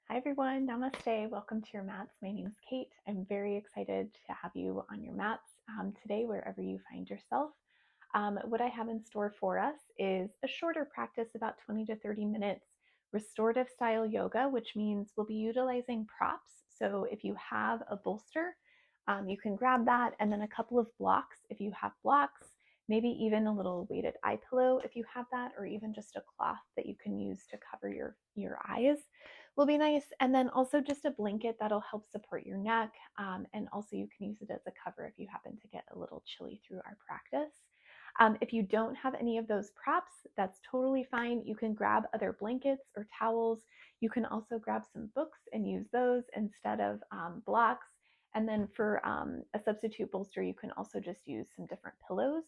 Hi everyone, namaste. Welcome to your mats. My name is Kate. I'm very excited to have you on your mats today, wherever you find yourself. What I have in store for us is a shorter practice, about 20 to 30 minutes, restorative style yoga, which means we'll be utilizing props. So if you have a bolster, you can grab that, and then a couple of blocks if you have blocks, maybe even a little weighted eye pillow if you have that, or even just a cloth that you can use to cover your eyes will be nice. And then also just a blanket that'll help support your neck. And also you can use it as a cover if you happen to get a little chilly through our practice. If you don't have any of those props, that's totally fine. You can grab other blankets or towels. You can also grab some books and use those instead of blocks. And then for a substitute bolster, you can also just use some different pillows.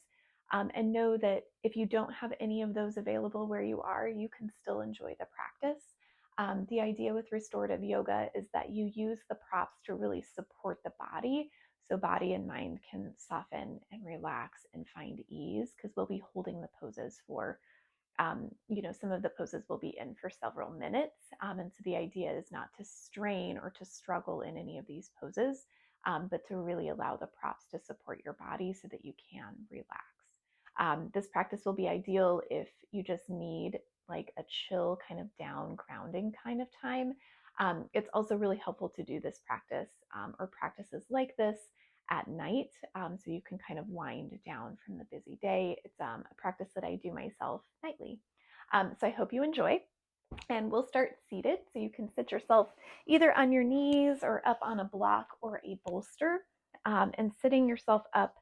And know that if you don't have any of those available where you are, you can still enjoy the practice. The idea with restorative yoga is that you use the props to really support the body so body and mind can soften and relax and find ease, because we'll be holding the poses for some of the poses will be in for several minutes. And so the idea is not to strain or to struggle in any of these poses, but to really allow the props to support your body so that you can relax. This practice will be ideal if you just need like a chill kind of down grounding kind of time. It's also really helpful to do this practice or practices like this at night, so you can kind of wind down from the busy day. It's a practice that I do myself nightly. So I hope you enjoy. And we'll start seated, so you can sit yourself either on your knees or up on a block or a bolster. And sitting yourself up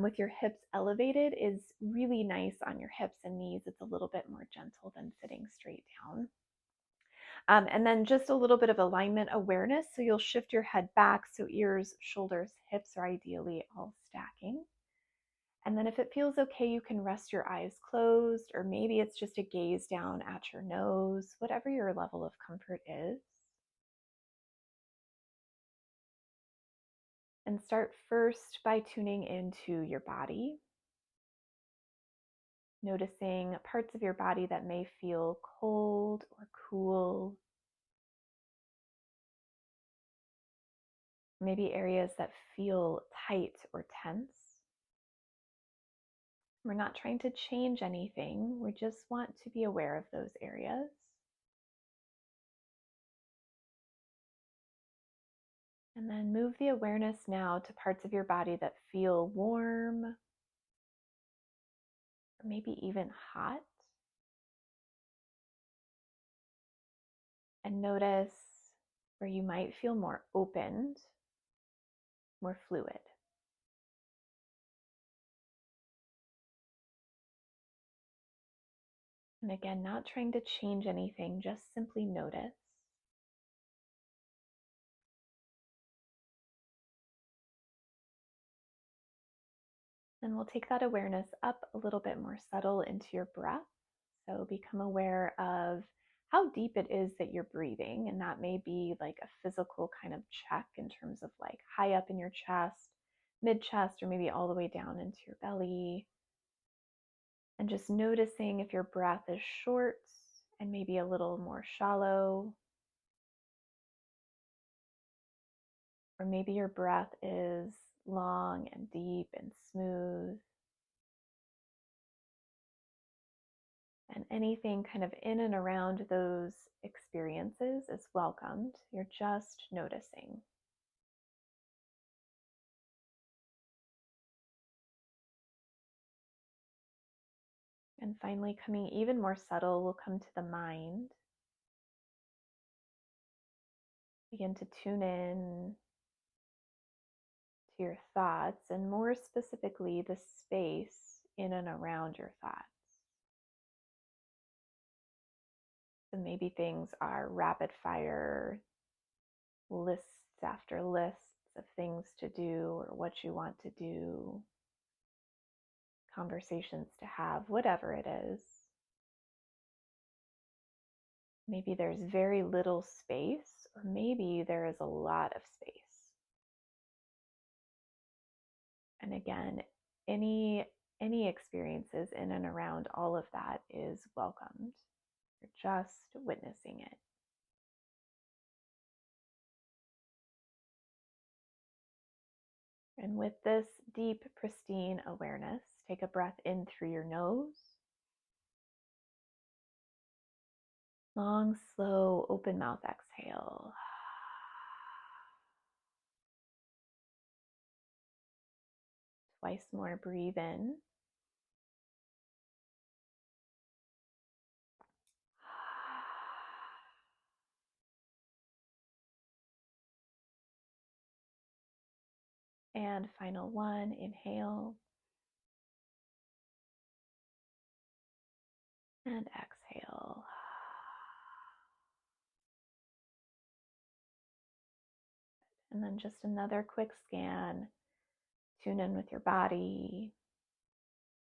with your hips elevated is really nice on your hips and knees. It's a little bit more gentle than sitting straight down. And then just a little bit of alignment awareness. So you'll shift your head back, so ears, shoulders, hips are ideally all stacking. And then if it feels okay, you can rest your eyes closed, or maybe it's just a gaze down at your nose, whatever your level of comfort is. And start first by tuning into your body, noticing parts of your body that may feel cold or cool, maybe areas that feel tight or tense. We're not trying to change anything. We just want to be aware of those areas. And then move the awareness now to parts of your body that feel warm, or maybe even hot. And notice where you might feel more opened, more fluid. And again, not trying to change anything, just simply notice. And we'll take that awareness up a little bit more subtle into your breath. So become aware of how deep it is that you're breathing. And that may be like a physical kind of check in terms of like high up in your chest, mid chest, or maybe all the way down into your belly. And just noticing if your breath is short and maybe a little more shallow, or maybe your breath is long and deep and smooth. And anything kind of in and around those experiences is welcomed. You're just noticing. And finally, coming even more subtle, we'll come to the mind. Begin to tune in to your thoughts, and more specifically, the space in and around your thoughts. So maybe things are rapid fire lists after lists of things to do or what you want to do, conversations to have, whatever it is. Maybe there's very little space, or maybe there is a lot of space. And again, any experiences in and around all of that is welcomed. You're just witnessing it. And with this deep, pristine awareness, take a breath in through your nose. Long, slow, open mouth exhale. Twice more, breathe in. And final one, inhale. And exhale. And then just another quick scan. Tune in with your body,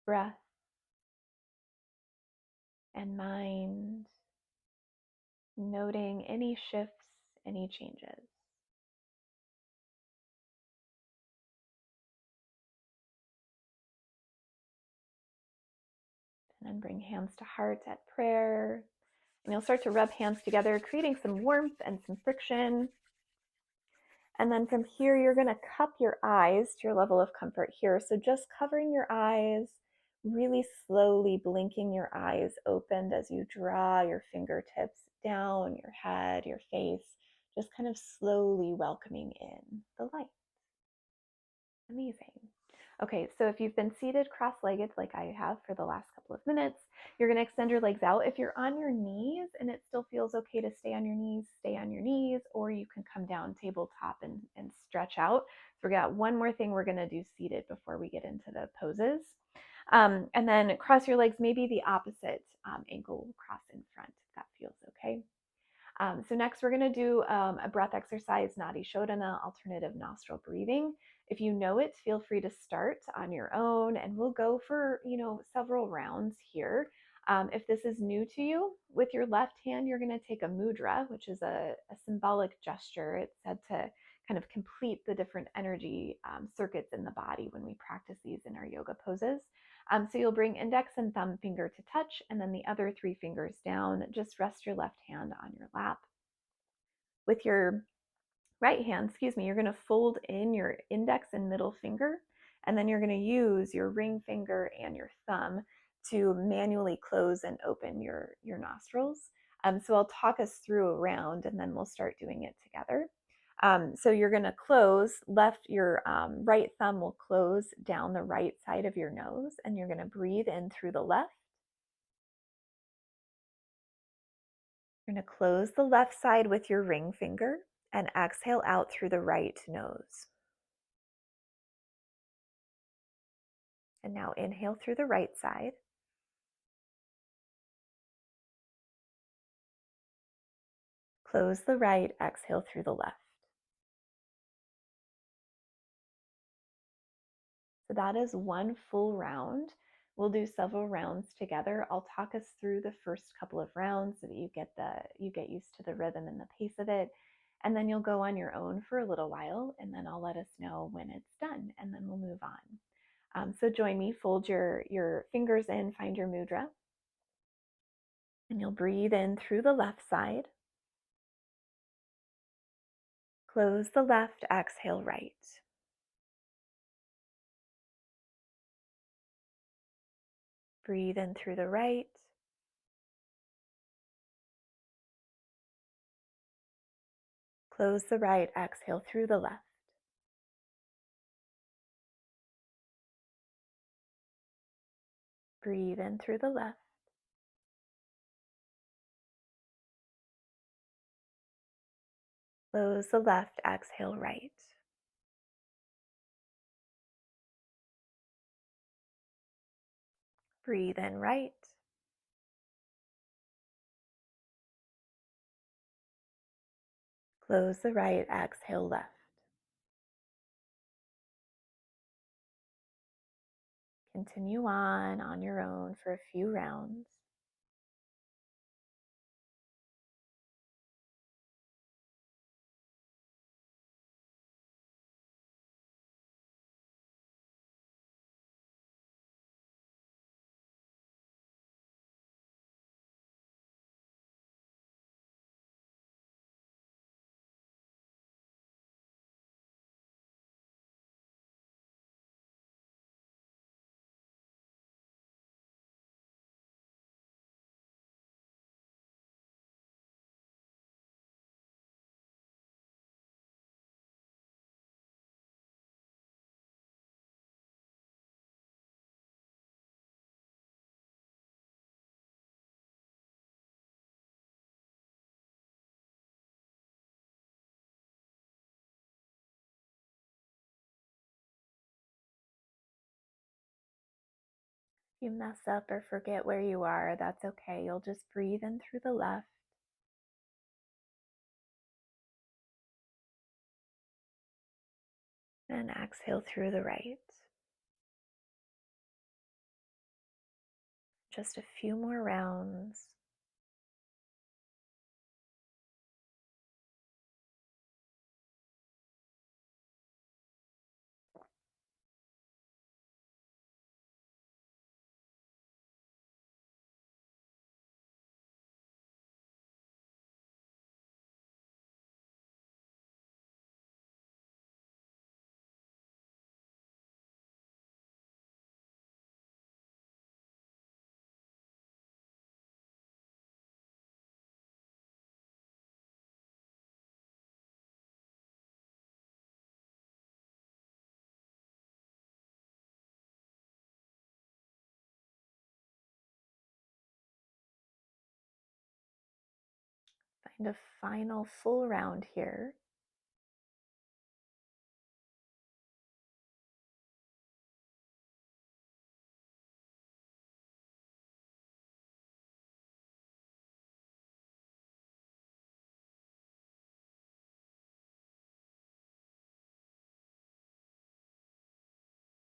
breath, and mind, noting any shifts, any changes. And then bring hands to heart at prayer. And you'll start to rub hands together, creating some warmth and some friction. And then from here, you're going to cup your eyes to your level of comfort here. So just covering your eyes, really slowly blinking your eyes open as you draw your fingertips down your head, your face, just kind of slowly welcoming in the light. Amazing. Okay, so if you've been seated cross-legged like I have for the last couple of minutes, you're going to extend your legs out. If you're on your knees and it still feels okay to stay on your knees, stay on your knees, or you can come down tabletop and stretch out. So we got one more thing we're going to do seated before we get into the poses. And then cross your legs, maybe the opposite ankle cross in front, if that feels okay. So next we're going to do a breath exercise, Nadi Shodhana, alternative nostril breathing. If you know it, feel free to start on your own, and we'll go for, several rounds here. If this is new to you, with your left hand, you're going to take a mudra, which is a symbolic gesture. It's said to kind of complete the different energy circuits in the body when we practice these in our yoga poses. So you'll bring index and thumb finger to touch, and then the other three fingers down. Just rest your left hand on your lap. With your right hand, you're going to fold in your index and middle finger, and then you're going to use your ring finger and your thumb to manually close and open your nostrils. So I'll talk us through a round, and then we'll start doing it together. So you're going to close your right thumb will close down the right side of your nose, and you're going to breathe in through the left. You're going to close the left side with your ring finger and exhale out through the right nose. And now inhale through the right side. Close the right, exhale through the left. So that is one full round. We'll do several rounds together. I'll talk us through the first couple of rounds so that you get used to the rhythm and the pace of it. And then you'll go on your own for a little while, and then I'll let us know when it's done, and then we'll move on. So join me, fold your fingers in, find your mudra, and you'll breathe in through the left side. Close the left, exhale right. Breathe in through the right. Close the right, exhale through the left. Breathe in through the left. Close the left, exhale right. Breathe in right. Close the right, exhale left. Continue on your own for a few rounds. If you mess up or forget where you are, that's okay. You'll just breathe in through the left and exhale through the right. Just a few more rounds. Find a final full round here.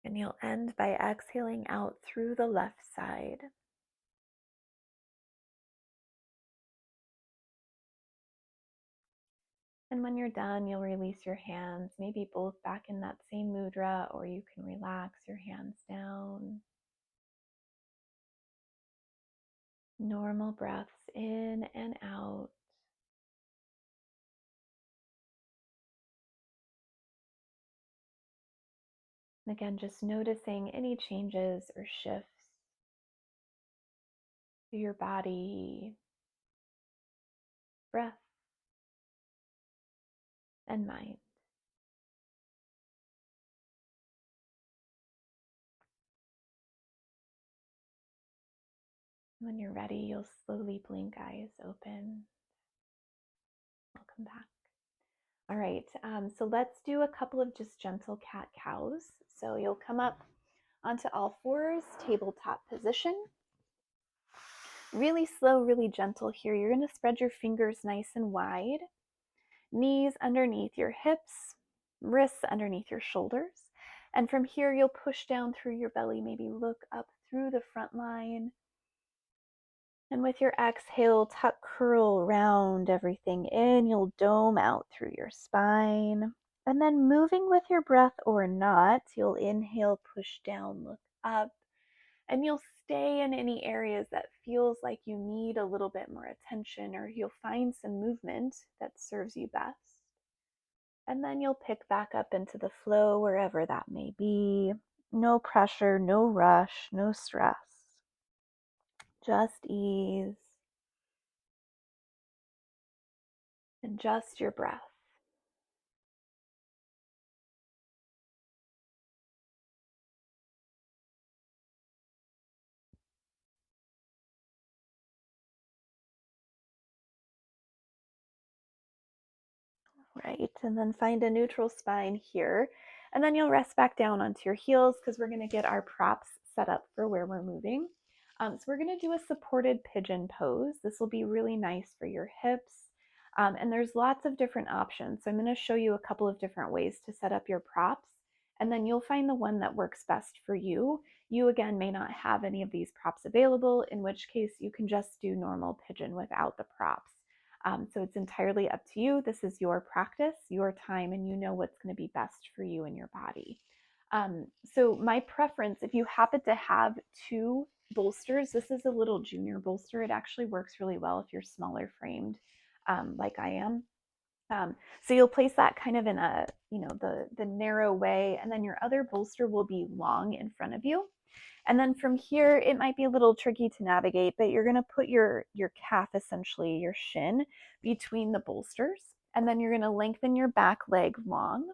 And you'll end by exhaling out through the left side. And when you're done, you'll release your hands, maybe both back in that same mudra, or you can relax your hands down. Normal breaths in and out. And again, just noticing any changes or shifts to your body, breath, and mind. When you're ready, you'll slowly blink eyes open. Welcome back. All right, so let's do a couple of just gentle cat-cows. So you'll come up onto all fours, tabletop position. Really slow, really gentle here. You're going to spread your fingers nice and wide. Knees underneath your hips, wrists underneath your shoulders. And from here, you'll push down through your belly, maybe look up through the front line. And with your exhale, tuck, curl, round everything in. You'll dome out through your spine. And then moving with your breath or not, you'll inhale, push down, look up. And you'll stay in any areas that feels like you need a little bit more attention, or you'll find some movement that serves you best. And then you'll pick back up into the flow wherever that may be. No pressure, no rush, no stress. Just ease and just your breath. Right, and then find a neutral spine here. And then you'll rest back down onto your heels because we're going to get our props set up for where we're moving. So we're going to do a supported pigeon pose. This will be really nice for your hips. And there's lots of different options. So I'm going to show you a couple of different ways to set up your props. And then you'll find the one that works best for you. You, again, may not have any of these props available, in which case you can just do normal pigeon without the props. So it's entirely up to you. This is your practice, your time, and you know what's going to be best for you and your body. So my preference, if you happen to have two bolsters, this is a little junior bolster. It actually works really well if you're smaller framed, like I am. So you'll place that kind of in a, the narrow way, and then your other bolster will be long in front of you. And then from here, it might be a little tricky to navigate, but you're going to put your calf, essentially your shin, between the bolsters. And then you're going to lengthen your back leg long.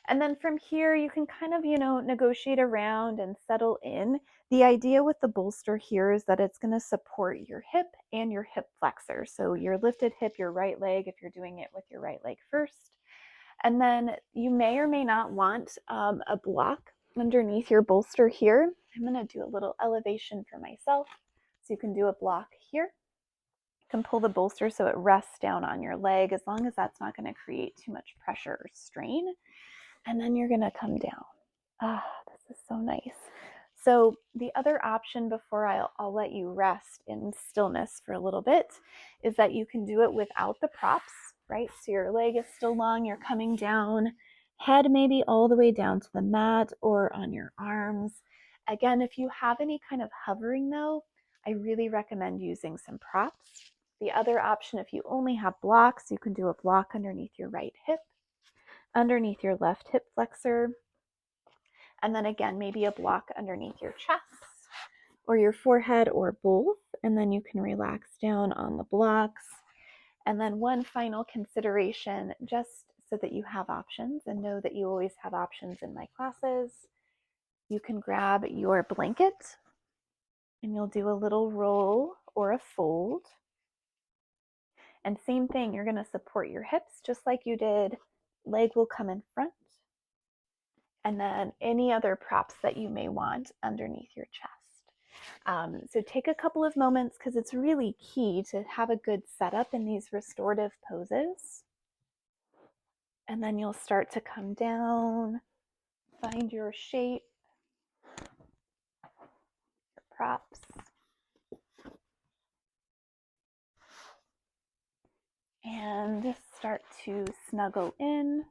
And then from here, you can kind of, negotiate around and settle in. The idea with the bolster here is that it's going to support your hip and your hip flexor. So your lifted hip, your right leg, if you're doing it with your right leg first. And then you may or may not want a block underneath your bolster here. I'm going to do a little elevation for myself. So you can do a block here. You can pull the bolster so it rests down on your leg, as long as that's not going to create too much pressure or strain. And then you're going to come down. Ah, this is so nice. So the other option before I'll let you rest in stillness for a little bit is that you can do it without the props, right? So your leg is still long, you're coming down, head maybe all the way down to the mat or on your arms. Again, if you have any kind of hovering though, I really recommend using some props. The other option, if you only have blocks, you can do a block underneath your right hip, underneath your left hip flexor, and then again, maybe a block underneath your chest or your forehead or both. And then you can relax down on the blocks. And then one final consideration, just so that you have options and know that you always have options in my classes, you can grab your blanket and you'll do a little roll or a fold. And same thing, you're going to support your hips just like you did. Leg will come in front. And then any other props that you may want underneath your chest. So take a couple of moments, because it's really key to have a good setup in these restorative poses. And then you'll start to come down, find your shape, your props. And start to snuggle in.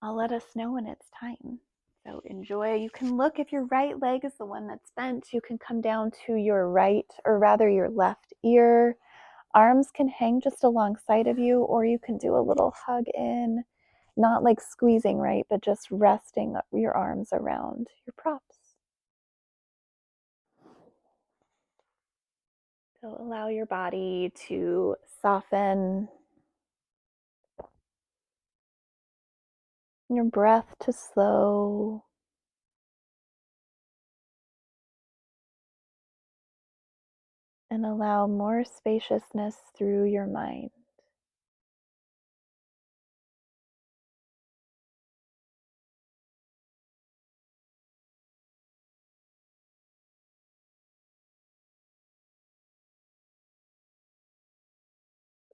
I'll let us know when it's time. So enjoy. You can look, if your right leg is the one that's bent, you can come down to your right, or rather your left ear. Arms can hang just alongside of you, or you can do a little hug in, not like squeezing, right, but just resting your arms around your props. So allow your body to soften, your breath to slow. And allow more spaciousness through your mind.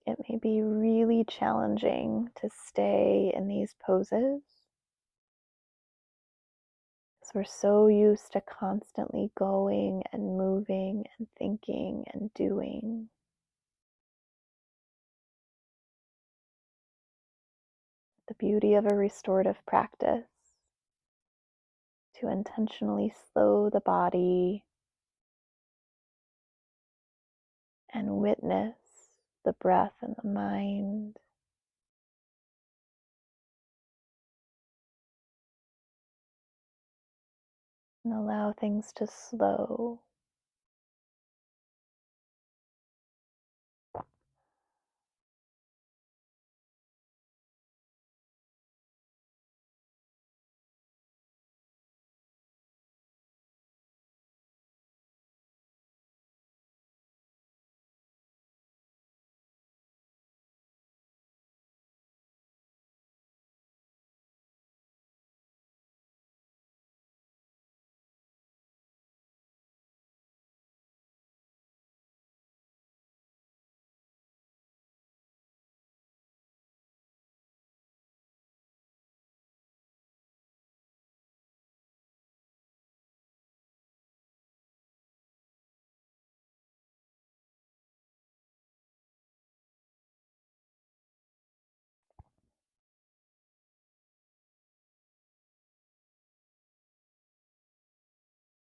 It may be really challenging to stay in these poses, because we're so used to constantly going and moving and thinking and doing. The beauty of a restorative practice, to intentionally slow the body and witness the breath and the mind. And allow things to slow.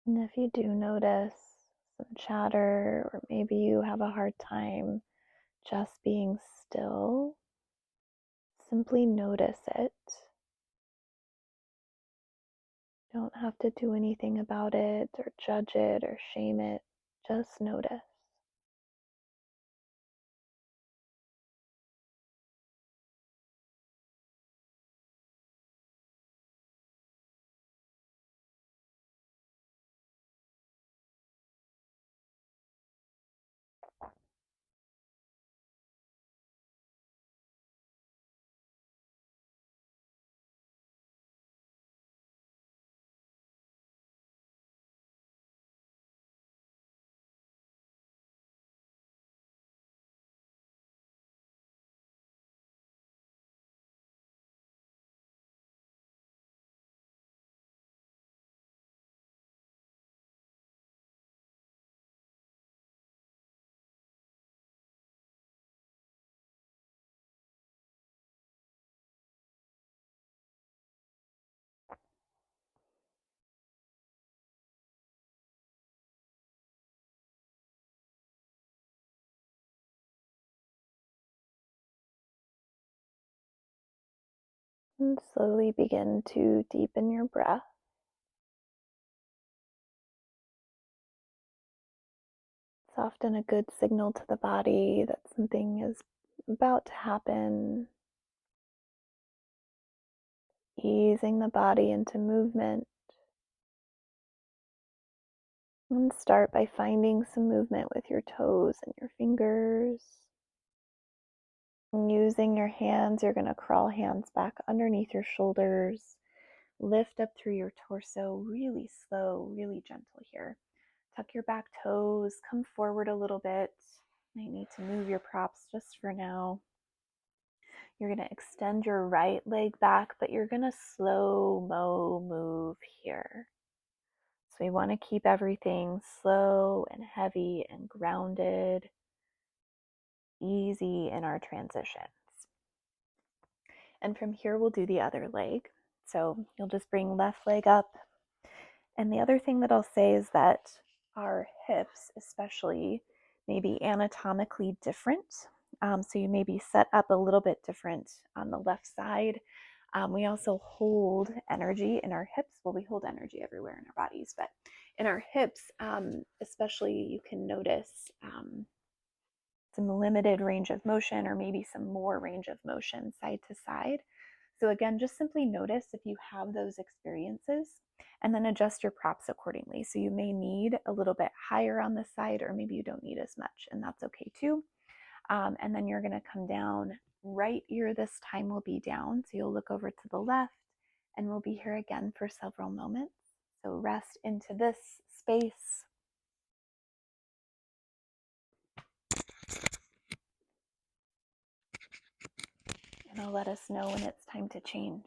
And if you do notice some chatter, or maybe you have a hard time just being still, simply notice it. You don't have to do anything about it or judge it or shame it. Just notice. And slowly begin to deepen your breath. It's often a good signal to the body that something is about to happen. Easing the body into movement. And start by finding some movement with your toes and your fingers. And using your hands, you're going to crawl hands back underneath your shoulders. Lift up through your torso, really slow, really gentle here. Tuck your back toes, come forward a little bit. Might need to move your props just for now. You're going to extend your right leg back, but you're going to slow-mo move here. So we want to keep everything slow and heavy and grounded, easy in our transitions. And from here, we'll do the other leg. So you'll just bring left leg up. And the other thing that I'll say is that our hips, especially, may be anatomically different. So you may be set up a little bit different on the left side. We also hold energy in our hips. Well, we hold energy everywhere in our bodies, but in our hips, especially, you can notice some limited range of motion or maybe some more range of motion side to side. So again, just simply notice if you have those experiences and then adjust your props accordingly. So you may need a little bit higher on the side, or maybe you don't need as much, and that's okay too. And then you're gonna come down. Right ear this time will be down. So you'll look over to the left and we'll be here again for several moments. So rest into this space. And it'll let us know when it's time to change.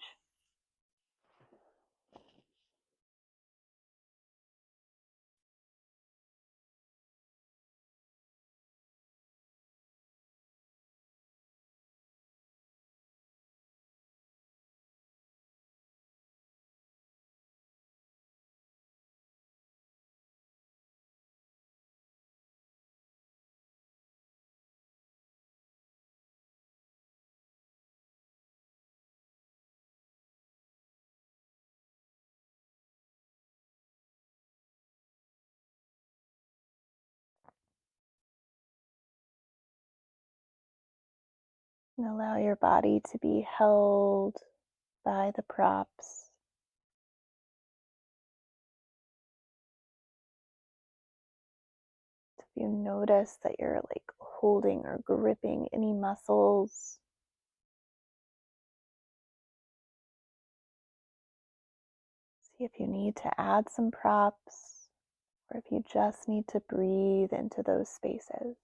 And allow your body to be held by the props. If you notice that you're like holding or gripping any muscles, see if you need to add some props or if you just need to breathe into those spaces.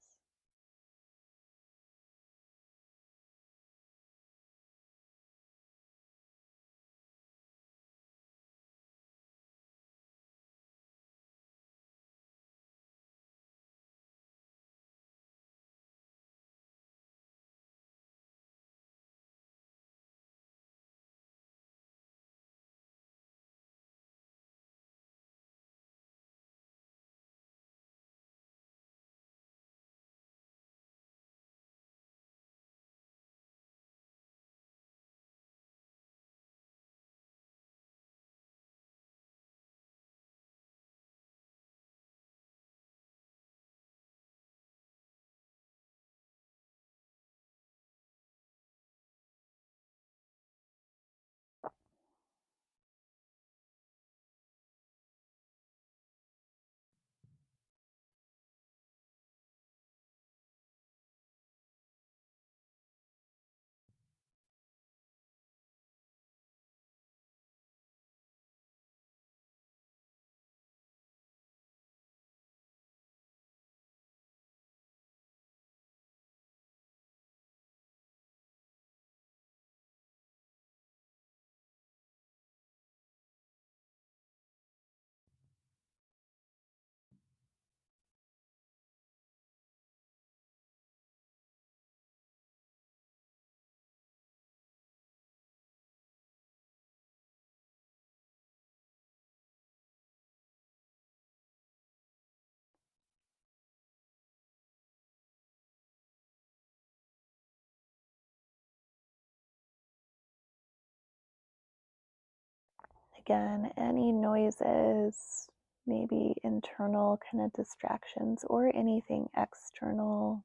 again, any noises, maybe internal kind of distractions or anything external.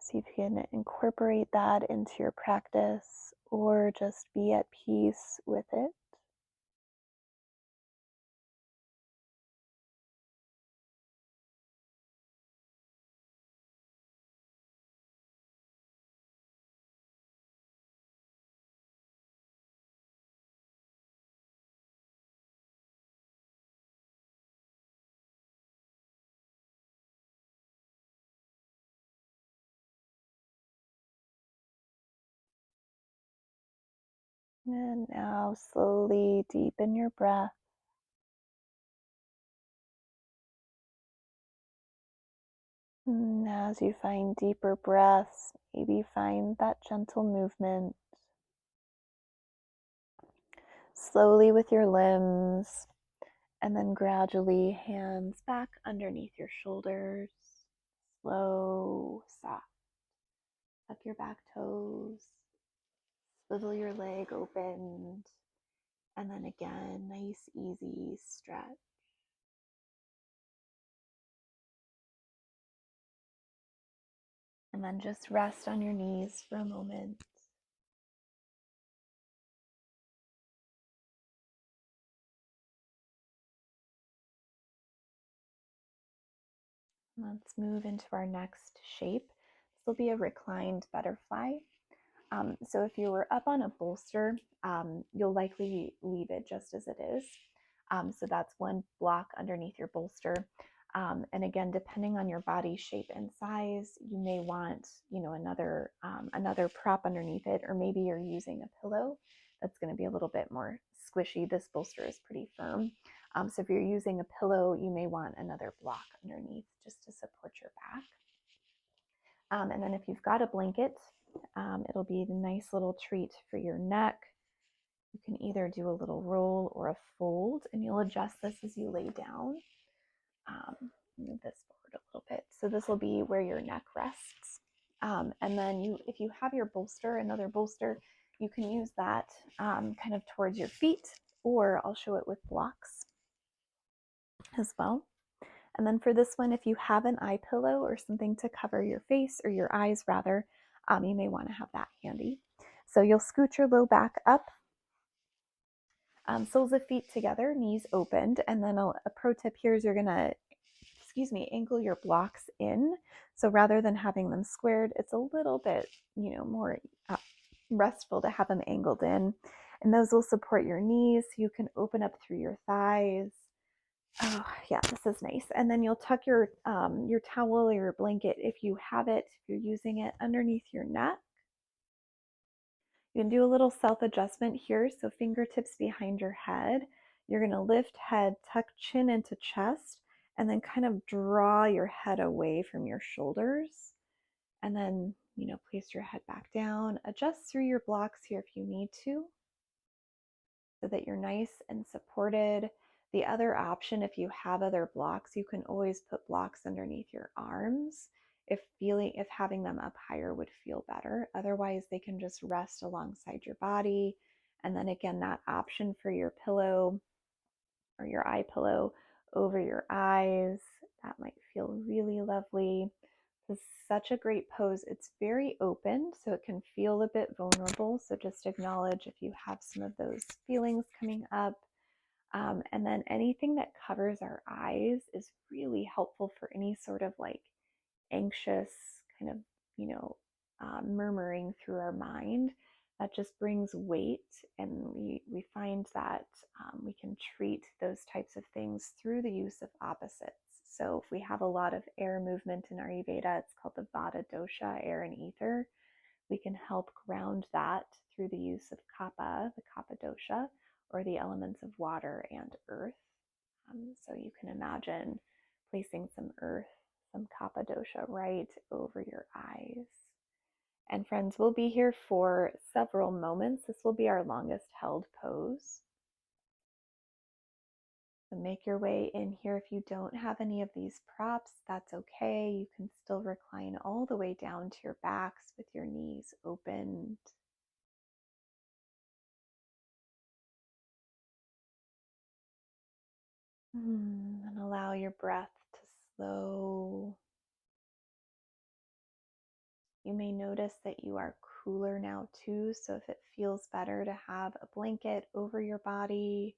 See if you can incorporate that into your practice or just be at peace with it. And now slowly deepen your breath. And as you find deeper breaths, maybe find that gentle movement. Slowly with your limbs, and then gradually hands back underneath your shoulders. Slow, soft. Tuck your back toes. Swivel your leg open. And then again, nice, easy stretch. And then just rest on your knees for a moment. Let's move into our next shape. This will be a reclined butterfly. So if you were up on a bolster, you'll likely leave it just as it is. So that's one block underneath your bolster. And again, depending on your body shape and size, you may want, another prop underneath it, or maybe you're using a pillow that's going to be a little bit more squishy. This bolster is pretty firm. So if you're using a pillow, you may want another block underneath just to support your back. And then if you've got a blanket, it'll be a nice little treat for your neck. You can either do a little roll or a fold, and you'll adjust this as you lay down. Move this forward a little bit. So this will be where your neck rests. And then if you have your bolster, another bolster, you can use that kind of towards your feet, or I'll show it with blocks as well. And then for this one, if you have an eye pillow or something to cover your face, or your eyes rather, you may want to have that handy. So you'll scoot your low back up, soles of feet together, knees opened, and then a pro tip here is you're gonna, angle your blocks in. So rather than having them squared, it's a little bit, more restful to have them angled in. And those will support your knees. You can open up through your thighs. Oh, yeah, this is nice. And then you'll tuck your towel or your blanket, if you have it, if you're using it, underneath your neck. You can do a little self-adjustment here. So fingertips behind your head. You're going to lift head, tuck chin into chest, and then kind of draw your head away from your shoulders. And then, place your head back down. Adjust through your blocks here if you need to, so that you're nice and supported. The other option, if you have other blocks, you can always put blocks underneath your arms if having them up higher would feel better. Otherwise, they can just rest alongside your body. And then again, that option for your pillow or your eye pillow over your eyes, that might feel really lovely. This is such a great pose. It's very open, so it can feel a bit vulnerable. So just acknowledge if you have some of those feelings coming up. And then anything that covers our eyes is really helpful for any sort of like anxious kind of, murmuring through our mind. That just brings weight, and we find that we can treat those types of things through the use of opposites. So if we have a lot of air movement in our Ayurveda, it's called the Vata dosha, air and ether. We can help ground that through the use of kapha, the kapha dosha, or the elements of water and earth. So you can imagine placing some earth, some kapha dosha right over your eyes. And friends, we'll be here for several moments. This will be our longest held pose. So make your way in here. If you don't have any of these props, that's okay. You can still recline all the way down to your backs with your knees opened. And allow your breath to slow. You may notice that you are cooler now too, so if it feels better to have a blanket over your body,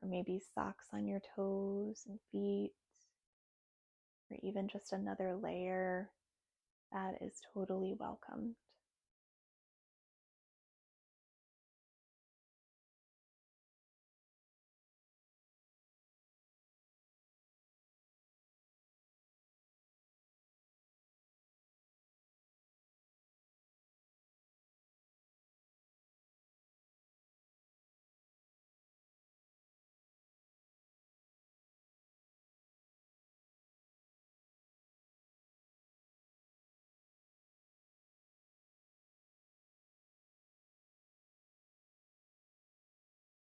or maybe socks on your toes and feet, or even just another layer, that is totally welcomed.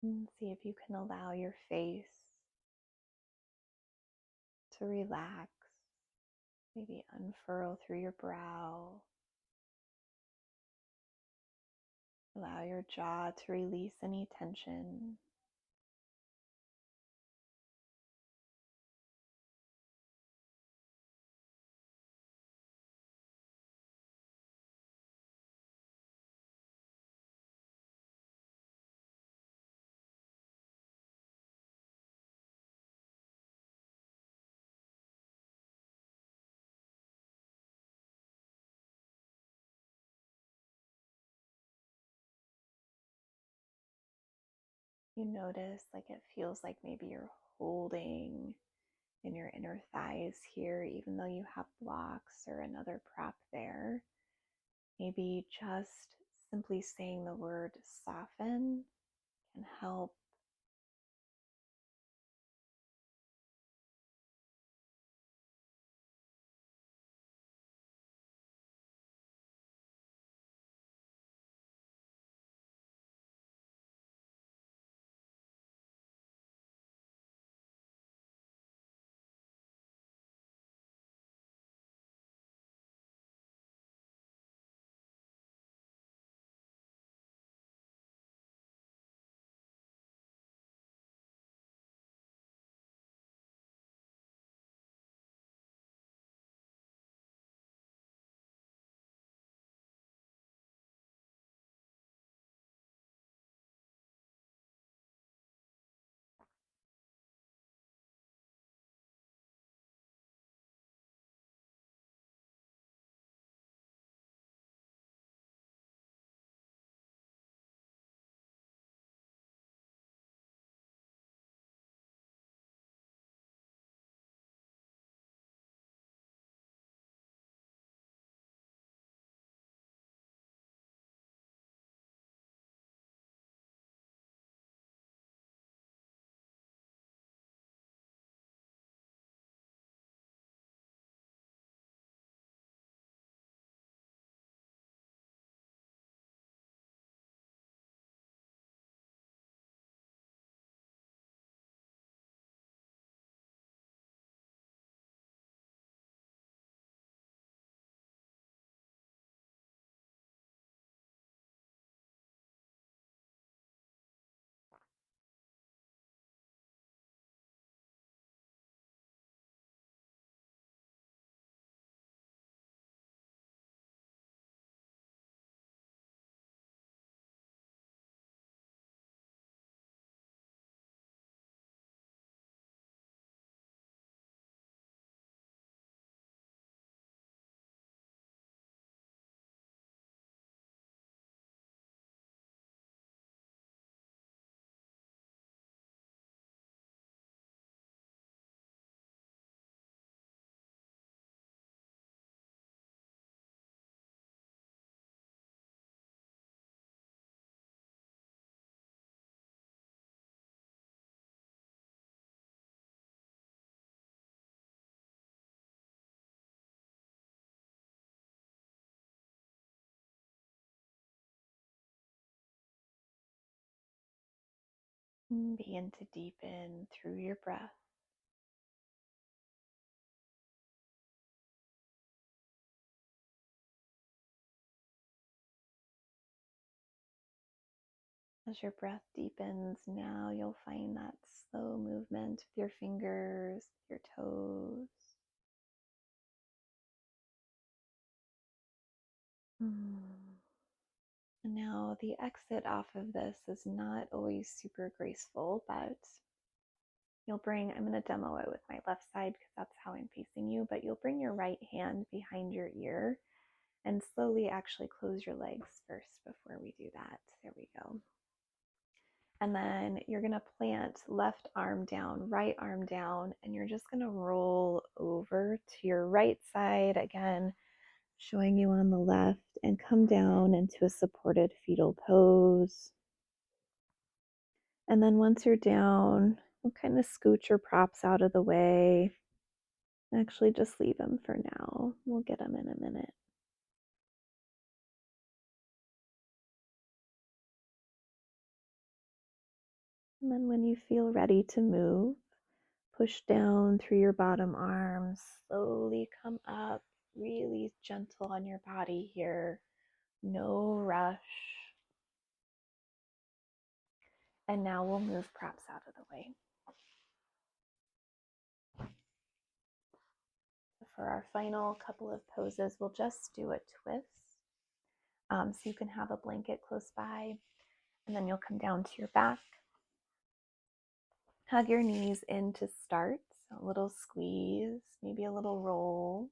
And see if you can allow your face to relax, maybe unfurl through your brow. Allow your jaw to release any tension. You notice like it feels like maybe you're holding in your inner thighs here, even though you have blocks or another prop there. Maybe just simply saying the word soften can help. Begin to deepen through your breath. As your breath deepens, now you'll find that slow movement with your fingers, your toes. Mm. And now the exit off of this is not always super graceful, but I'm going to demo it with my left side because that's how I'm facing you, but you'll bring your right hand behind your ear and slowly actually close your legs first before we do that. There we go. And then you're going to plant left arm down, right arm down, and you're just going to roll over to your right side again, showing you on the left, and come down into a supported fetal pose. And then once you're down, we'll kind of scoot your props out of the way. Actually, just leave them for now. We'll get them in a minute. And then when you feel ready to move, push down through your bottom arms, slowly come up, really gentle on your body here, no rush. And now we'll move props out of the way. For our final couple of poses, we'll just do a twist. So you can have a blanket close by, and then you'll come down to your back. Hug your knees in to start, so a little squeeze, maybe a little roll.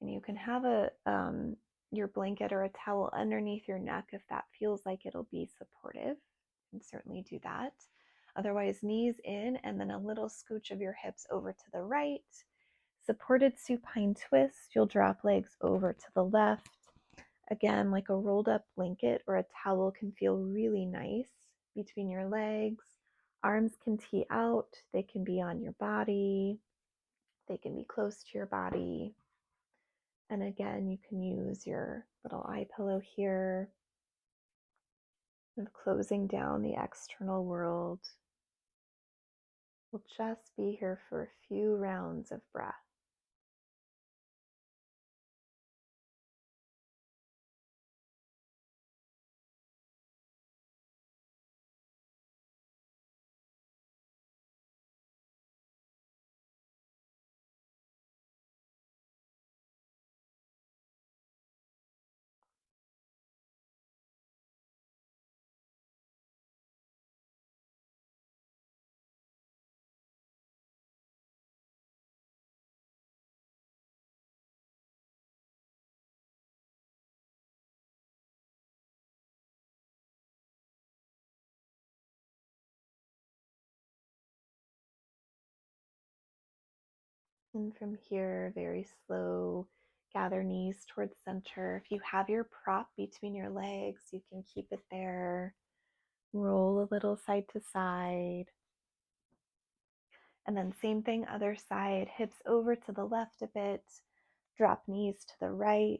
And you can have your blanket or a towel underneath your neck if that feels like it'll be supportive. You can certainly do that. Otherwise, knees in and then a little scooch of your hips over to the right. Supported supine twist, you'll drop legs over to the left. Again, like a rolled up blanket or a towel can feel really nice between your legs. Arms can tee out, they can be on your body, they can be close to your body. And again, you can use your little eye pillow here, and closing down the external world. We'll just be here for a few rounds of breath. And from here, very slow, gather knees towards center. If you have your prop between your legs, you can keep it there. Roll a little side to side. And then same thing, other side, hips over to the left a bit, drop knees to the right.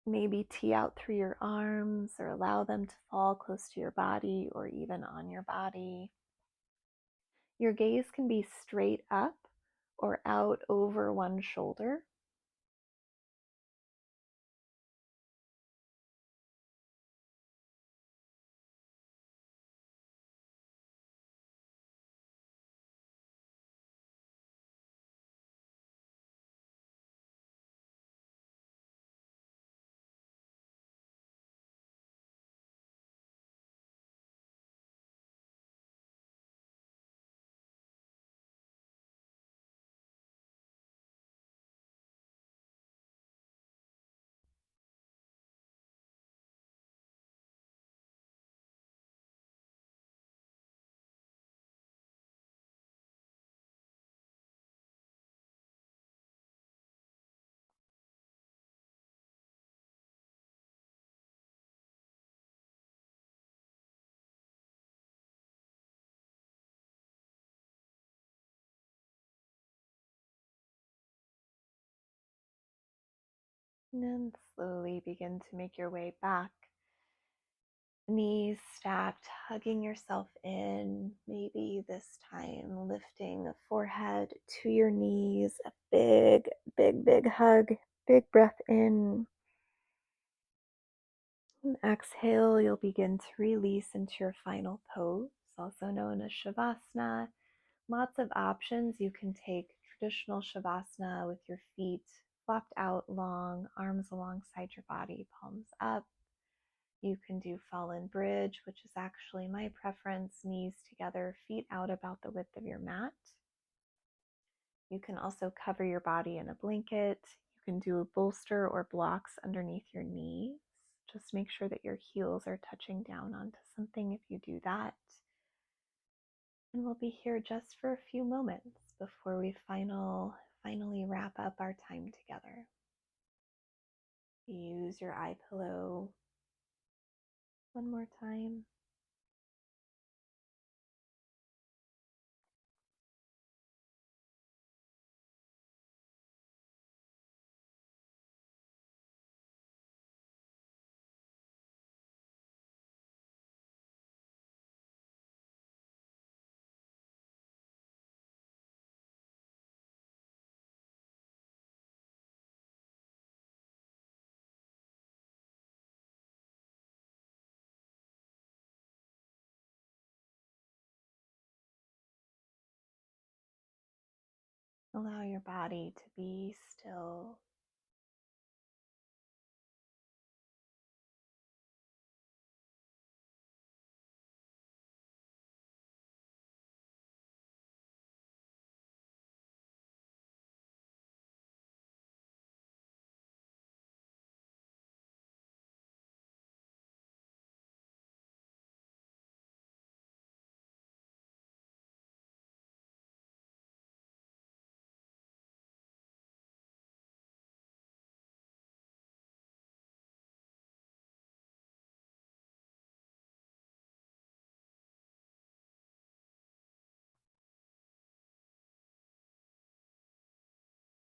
Maybe tee out through your arms or allow them to fall close to your body or even on your body. Your gaze can be straight up or out over one shoulder. And then slowly begin to make your way back. Knees stacked, hugging yourself in, maybe this time lifting the forehead to your knees, a big, big, big hug, big breath in. And exhale, you'll begin to release into your final pose, also known as Shavasana. Lots of options. You can take traditional Shavasana with your feet flopped out long, arms alongside your body, palms up. You can do Fallen Bridge, which is actually my preference, knees together, feet out about the width of your mat. You can also cover your body in a blanket. You can do a bolster or blocks underneath your knees. Just make sure that your heels are touching down onto something if you do that. And we'll be here just for a few moments before we finally wrap up our time together. Use your eye pillow one more time. Allow your body to be still.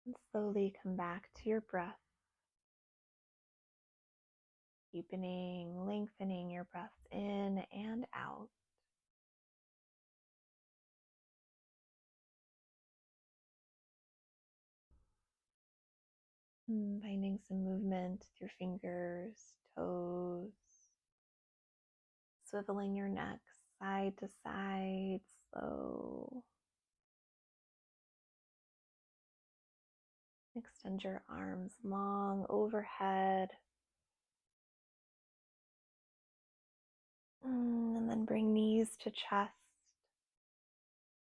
And slowly come back to your breath, deepening, lengthening your breaths in and out. Finding some movement with your fingers, toes, swiveling your neck side to side, slow. Extend your arms long overhead. And then bring knees to chest.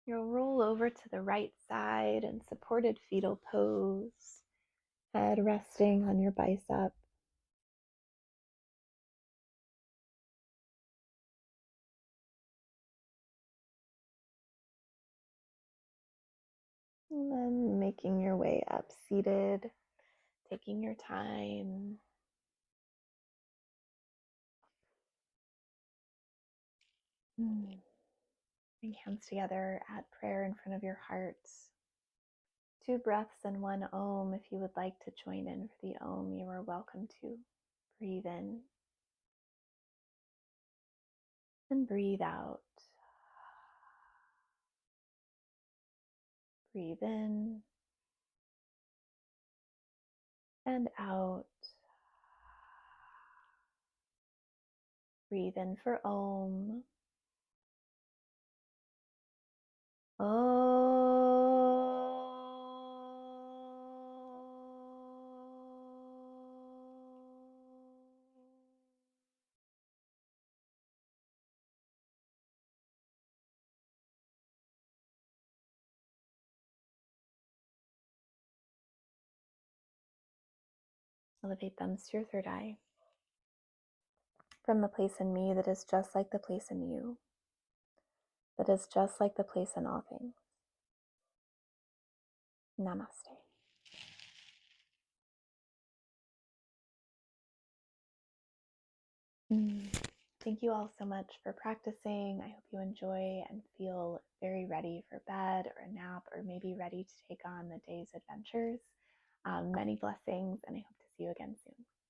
You'll roll over to the right side in supported fetal pose, head resting on your bicep. And then making your way up seated, taking your time. Bring hands together at prayer in front of your heart. 2 breaths and 1 Om. If you would like to join in for the Om, you are welcome to. Breathe in and breathe out. Breathe in and out. Breathe in for Om. Elevate thumbs to your third eye. From the place in me that is just like the place in you, that is just like the place in all things. Namaste. Thank you all so much for practicing. I hope you enjoy and feel very ready for bed or a nap, or maybe ready to take on the day's adventures. Many blessings, and I hope